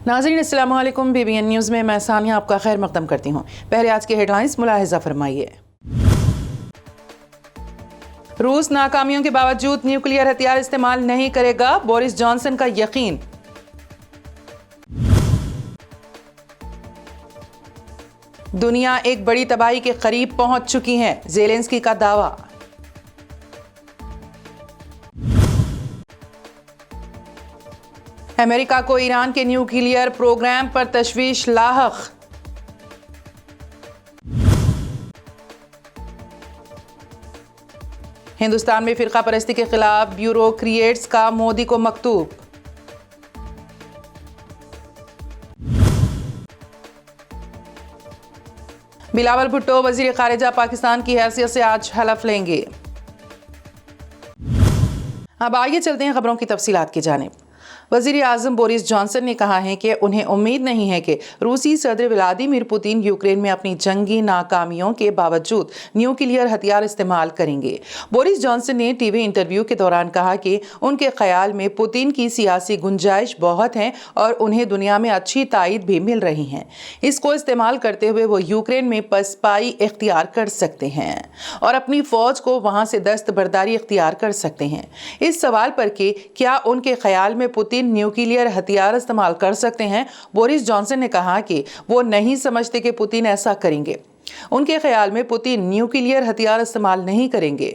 नाज़रीन अस्सलाम वालेकुम। BBN न्यूज़ में मैं सानिया आपका खैर मकदम करती हूँ। पहले आज के हेडलाइंस मुलाहिजा फरमाइए। रूस नाकामियों के बावजूद न्यूक्लियर हथियार इस्तेमाल नहीं करेगा, बोरिस जॉनसन का यकीन। दुनिया एक बड़ी तबाही के करीब पहुंच चुकी है, ज़ेलेंस्की का दावा। अमेरिका को ईरान के न्यूक्लियर प्रोग्राम पर तशवीश लाहक। हिंदुस्तान में फिरका परस्ती के खिलाफ ब्यूरोक्रेट्स का मोदी को मकतूब। बिलावल भुट्टो वजीर खारिजा पाकिस्तान की हैसियत से आज हलफ लेंगे। अब आगे चलते हैं खबरों की तफसीलात की जानिब। वज़ीर आज़म बोरिस जॉनसन ने कहा है कि उन्हें उम्मीद नहीं है कि रूसी सदर व्लादिमीर पुतिन यूक्रेन में अपनी जंगी नाकामियों के बावजूद न्यूक्लियर हथियार इस्तेमाल करेंगे। बोरिस जॉनसन ने टीवी इंटरव्यू के दौरान कहा कि उनके ख्याल में पुतिन की सियासी गुंजाइश बहुत है और उन्हें दुनिया में अच्छी तायद भी मिल रही है। इसको इस्तेमाल करते हुए वो यूक्रेन में पसपाई इख्तियार कर सकते हैं और अपनी फौज को वहां से दस्तबरदारी इख्तियार कर सकते हैं। इस सवाल पर कि क्या उनके ख्याल में पुतिन न्यूक्लियर हथियार इस्तेमाल कर सकते हैं, बोरिस जॉनसन ने कहा कि वो नहीं समझते कि पुतिन ऐसा करेंगे। उनके ख्याल में पुतिन न्यूक्लियर हथियार इस्तेमाल नहीं करेंगे।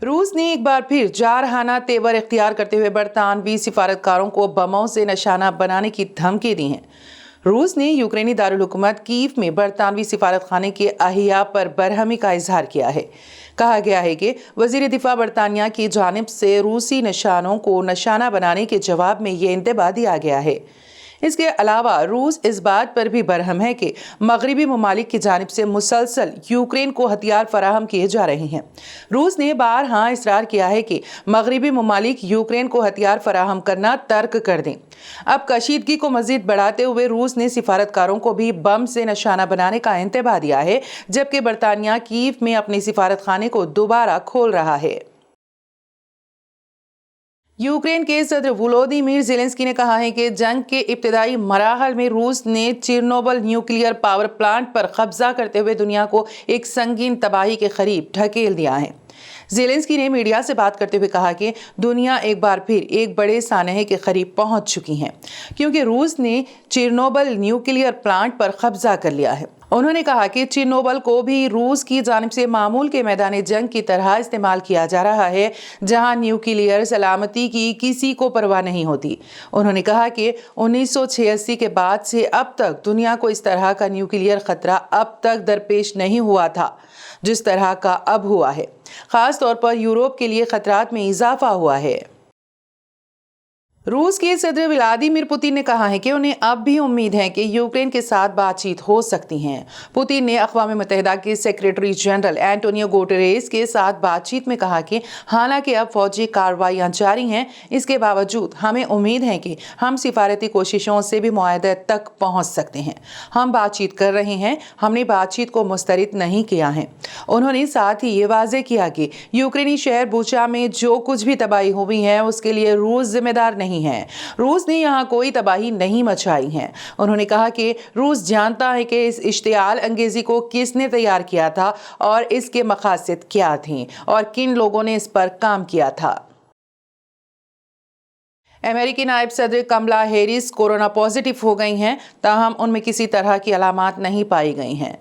रूस ने एक बार फिर जारहाना तेवर इख्तियार करते हुए बरतानवी सिफारतकारों को बमों से निशाना बनाने की धमकी दी है। रूस ने यूक्रेनी दारुल हुकूमत कीव में बरतानवी सिफारत खाने के अहिया पर बरहमी का इजहार किया है। कहा गया है कि वजीर दिफा बरतानिया की जानिब से रूसी निशानों को निशाना बनाने के जवाब में ये इंतबाह दिया गया है। इसके अलावा रूस इस बात पर भी बरहम है कि मगरबी ममालिक की जानिब से मुसलसल यूक्रेन को हथियार फराहम किए जा रहे हैं। रूस ने बारहा इसरार किया है कि मगरबी ममालिक यूक्रेन को हथियार फराहम करना तर्क कर दें। अब कशीदगी को मजीद बढ़ाते हुए रूस ने सिफारतकारों को भी बम से निशाना बनाने का इंतबाह दिया है, जबकि बरतानिया कीव में अपने सिफारत खाने को दोबारा खोल रहा है। यूक्रेन के सदर वोलोदिमीर ज़ेलेंस्की ने कहा है कि जंग के इब्तिदाई मराहल में रूस ने चेर्नोबिल न्यूक्लियर पावर प्लांट पर कब्जा करते हुए दुनिया को एक संगीन तबाही के करीब ढकेल दिया है। ज़ेलेंस्की ने मीडिया से बात करते हुए कहा कि दुनिया एक बार फिर एक बड़े सानहे के करीब पहुंच चुकी है, क्योंकि रूस ने चेर्नोबिल न्यूक्लियर प्लांट पर कब्जा कर लिया है। उन्होंने कहा कि चेर्नोबिल को भी रूस की जानिब से मामूल के मैदान जंग की तरह इस्तेमाल किया जा रहा है, जहां न्यूक्लियर सलामती की किसी को परवाह नहीं होती। उन्होंने कहा कि 1986 के बाद से अब तक दुनिया को इस तरह का न्यूक्लियर खतरा अब तक दरपेश नहीं हुआ था जिस तरह का अब हुआ है। खास तौर पर यूरोप के लिए खतरात में इजाफा हुआ है। रूस के सदर व्लादिमीर पुतिन ने कहा है कि उन्हें अब भी उम्मीद है कि यूक्रेन के साथ बातचीत हो सकती है। पुतिन ने अक़वाम मुत्तहिदा के सेक्रेटरी जनरल एंटोनियो गुटेरेस के साथ बातचीत में कहा कि हालांकि अब फौजी कार्रवाइयां जारी हैं, इसके बावजूद हमें उम्मीद है कि हम सिफारती कोशिशों से भी मुआहदे तक पहुंच सकते हैं। हम बातचीत कर रहे हैं, हमने बातचीत को मुस्तरद नहीं किया है। उन्होंने साथ ही ये वाज़ेह किया कि यूक्रेनी शहर बूचा में जो कुछ भी तबाही हुई है उसके लिए रूस जिम्मेदार नहीं है। रूस ने यहाँ कोई तबाही नहीं मचाई है। उन्होंने कहा कि रूस जानता है कि इस इश्तियाल अंगेजी को किसने तैयार किया था और इसके मकासद क्या थे और किन लोगों ने इस पर काम किया था। अमेरिकी नायब सदर कमला हैरिस कोरोना पॉजिटिव हो गई हैं, ताहम उनमें किसी तरह की अलामात नहीं पाई गई हैं।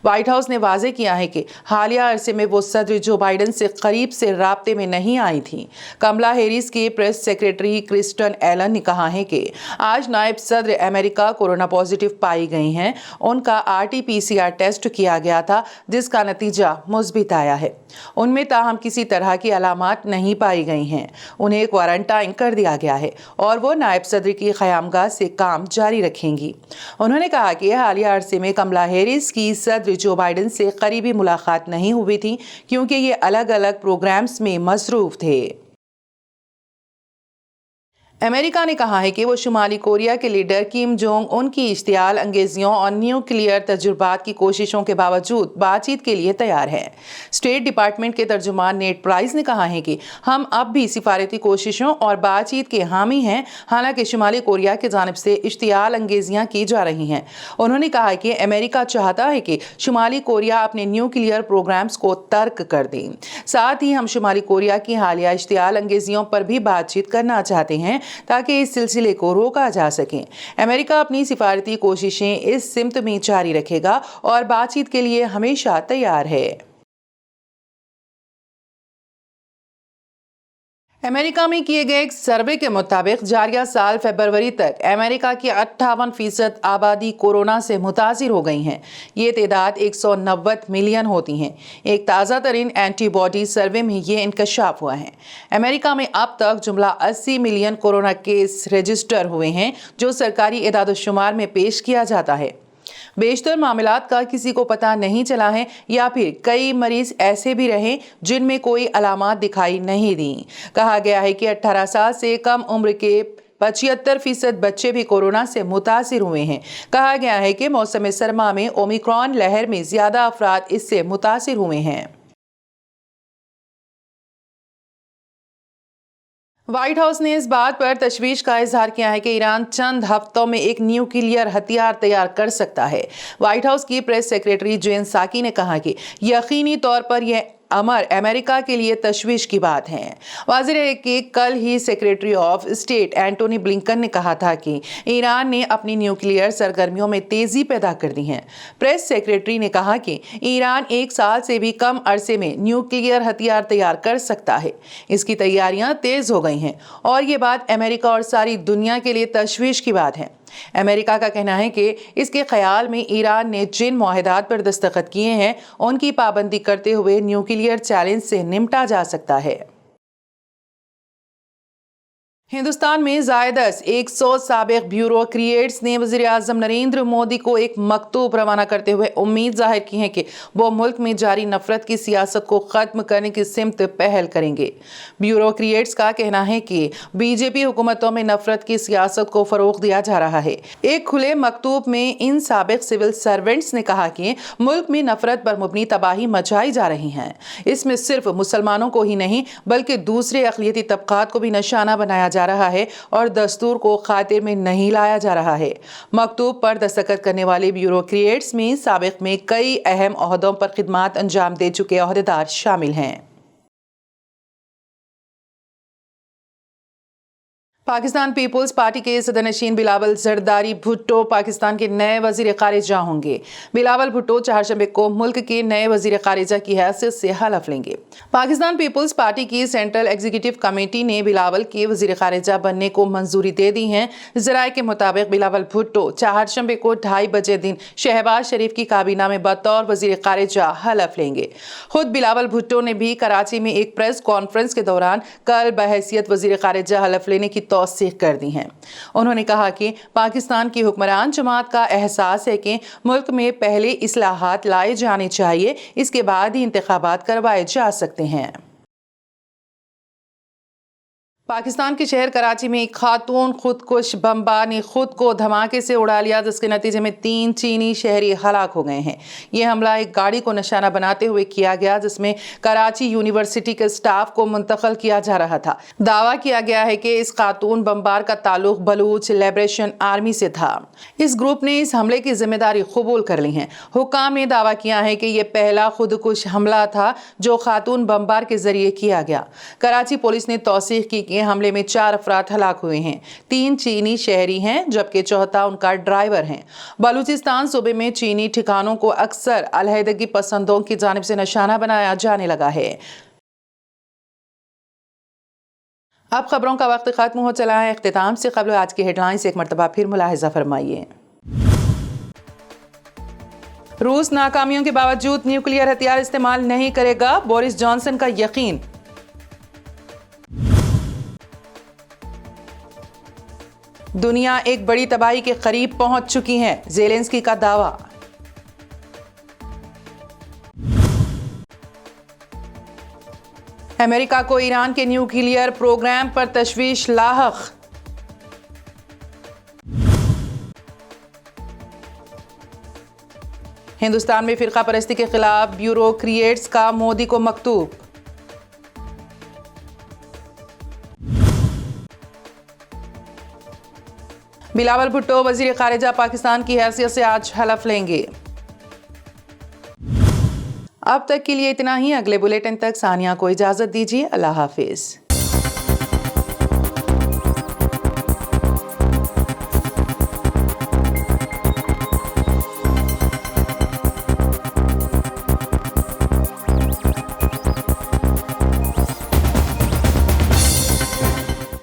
व्हाइट हाउस ने वाज़ेह किया है कि हालिया अरसे में वो सदर जो बाइडन से करीब से राब्ते में नहीं आई थी। कमला हैरिस के प्रेस सेक्रेटरी क्रिस्टन एलन ने कहा है कि आज नायब सदर अमेरिका कोरोना पॉजिटिव पाई गई हैं। उनका RT-PCR टेस्ट किया गया था, जिसका नतीजा मुस्बित आया है। उनमें ताहम किसी तरह की अलामात नहीं पाई गई हैं। उन्हें क्वारंटाइन कर दिया गया है और वो नायब सदर की क़यामगाह से काम जारी रखेंगी। उन्होंने कहा कि हालिया अरसे में कमला हैरिस की सदर जो बाइडन से करीबी मुलाकात नहीं हुई थी, क्योंकि ये अलग अलग प्रोग्राम्स में मसरूफ थे। अमेरिका ने कहा है कि वो शुमाली कोरिया के लीडर किम जोंग उन की इश्तियाल अंगेजियों और न्यूक्लियर तजुर्बात की कोशिशों के बावजूद बातचीत के लिए तैयार है। स्टेट डिपार्टमेंट के तर्जुमान नेड प्राइस ने कहा है कि हम अब भी सिफारती कोशिशों और बातचीत के हामी हैं, हालांकि शुमाली कोरिया की जानिब से इश्तियाल अंगेजियां की जा रही हैं। उन्होंने कहा कि अमेरिका चाहता है कि शुमाली कोरिया अपने न्यूक्लियर प्रोग्राम्स को तर्क कर दे। साथ ही हम शुमाली कोरिया की हालिया इश्तियाल अंगेजियों पर भी बातचीत करना चाहते हैं ताकि इस सिलसिले को रोका जा सके। अमेरिका अपनी सिफारती कोशिशें इस सिमत में जारी रखेगा और बातचीत के लिए हमेशा तैयार है। अमेरिका में किए गए एक सर्वे के मुताबिक जारिया साल फरवरी तक अमेरिका की 58% आबादी कोरोना से मुतासिर हो गई हैं। ये तादाद 190 मिलियन होती हैं। एक ताज़ा तरीन एंटीबॉडी सर्वे में ये इंकशाफ हुआ है। अमेरिका में अब तक जुमला 80 मिलियन कोरोना केस रजिस्टर हुए हैं, जो सरकारी इदाद-ओ-शुमार में पेश किया जाता है। बेशतर मामलात का किसी को पता नहीं चला है या फिर कई मरीज ऐसे भी रहे जिनमें कोई अलामात दिखाई नहीं दी। कहा गया है कि 18 साल से कम उम्र के 75% बच्चे भी कोरोना से मुतासिर हुए हैं। कहा गया है कि मौसम सरमा में ओमिक्रॉन लहर में ज्यादा अफराद इससे मुतासिर हुए हैं। व्हाइट हाउस ने इस बात पर तशवीश का इजहार किया है कि ईरान चंद हफ्तों में एक न्यूक्लियर हथियार तैयार कर सकता है। व्हाइट हाउस की प्रेस सेक्रेटरी जेन साकी ने कहा कि यकीनी तौर पर यह अमर अमेरिका के लिए तशवीश की बात है। वाज़ेह है कि कल ही secretary of state Antony Blinken ने कहा था कि ईरान ने अपनी न्यूक्लियर सरगर्मियों में तेजी पैदा कर दी है। प्रेस सेक्रेटरी ने कहा कि ईरान 1 साल से भी कम अरसे में न्यूक्लियर हथियार तैयार कर सकता है। इसकी तैयारियां तेज हो गई हैं और ये बात अमेरिका और सारी दुनिया के लिए तशवीश की बात है। अमेरिका का कहना है कि इसके ख्याल में ईरान ने जिन मुआहदात पर दस्तखत किए हैं उनकी पाबंदी करते हुए न्यूक्लियर चैलेंज से निपटा जा सकता है। हिंदुस्तान में ज़ायदस 100 साबिक ब्यूरोक्रेट्स ने वज़ीर-ए-आज़म नरेंद्र मोदी को एक मकतूब रवाना करते हुए उम्मीद जाहिर की है कि वो मुल्क में जारी नफरत की सियासत को ख़त्म करने की सिमत पहल करेंगे। ब्यूरोक्रेट्स का कहना है कि बीजेपी हुकूमतों में नफरत की सियासत को फ़रोग़ दिया जा रहा है। एक खुले मकतूब में इन साबिक सिविल सर्वेंट्स ने कहा कि मुल्क में नफरत पर मुबनी तबाही मचाई जा रही है। इसमें सिर्फ मुसलमानों को ही नहीं बल्कि दूसरे अक़लियती तबक़ात को भी निशाना बनाया जा रहा है और दस्तूर को खातिर में नहीं लाया जा रहा है। मकतूब पर दस्तखत करने वाले ब्यूरोक्रेट्स में साबिक में कई अहम ओहदों पर खिदमात अंजाम दे चुके ओहदेदार शामिल हैं। पाकिस्तान पीपल्स पार्टी के सदरनशीन बिलावल जरदारी भुट्टो पाकिस्तान के नए वजीर खारिजा होंगे। बिलावल भुट्टो चारशंबे को मुल्क के नए वजीर खारिजा की हैसियत से हलफ लेंगे। पाकिस्तान पीपल्स पार्टी की सेंट्रल एग्जीक्यूटिव कमेटी ने बिलावल के वजीर खारिजा बनने को मंजूरी दे दी है। जराये के मुताबिक बिलावल भुट्टो चारशंबे को 2:30 बजे दिन शहबाज शरीफ की काबीना में बतौर वजीर खारिजा हलफ लेंगे। खुद बिलावल भुट्टो ने भी कराची में एक प्रेस कॉन्फ्रेंस के दौरान कल बहैसियत वजीर खारिजा हलफ लेने की तौसीक कर दी हैं। उन्होंने कहा कि पाकिस्तान की हुक्मरान जमात का एहसास है कि मुल्क में पहले इस्लाहात लाए जाने चाहिए, इसके बाद ही इंतखाबात करवाए जा सकते हैं। पाकिस्तान के शहर कराची में एक खातून खुदकुश बमबार ने खुद को धमाके से उड़ा लिया, जिसके नतीजे में 3 चीनी शहरी हलाक हो गए हैं। यह हमला एक गाड़ी को निशाना बनाते हुए किया गया जिसमें कराची यूनिवर्सिटी के स्टाफ को मुंतकिल किया जा रहा था। दावा किया गया है कि इस खातून बमबार का ताल्लुक बलूच लिबरेशन आर्मी से था। इस ग्रुप ने इस हमले की जिम्मेदारी कबूल कर ली है। हुक्काम ने दावा किया है कि यह पहला खुदकुश हमला था जो खातून बमबार के जरिए किया गया। कराची पुलिस ने तौसीक की हमले में 4 अफराद हलाक हुए हैं। 3 चीनी शहरी हैं जबकि चौथा उनका ड्राइवर है। बलूचिस्तान सूबे में चीनी ठिकानों को अक्सर अलहदगी पसंदों की जानिब से निशाना बनाया जाने लगा है। अब खबरों का वक्त खत्म हो चला है। इख्तिताम से कबल आज की हेडलाइंस एक मरतबा फिर मुलाहिजा फरमाइए। रूस नाकामियों के बावजूद न्यूक्लियर हथियार इस्तेमाल नहीं करेगा, बोरिस जॉनसन का यकीन। दुनिया एक बड़ी तबाही के करीब पहुंच चुकी है, ज़ेलेंस्की का दावा। अमेरिका को ईरान के न्यूक्लियर प्रोग्राम पर तशवीश लाहक। ہندوستان میں فرقہ پرستی کے خلاف بیوروکریٹس کا مودی کو مکتوب۔ بلاول بھٹو وزیر خارجہ پاکستان کی حیثیت سے آج حلف لیں گے۔ اب تک کے لیے اتنا ہی، اگلے بلیٹن تک ثانیہ کو اجازت دیجیے، اللہ حافظ۔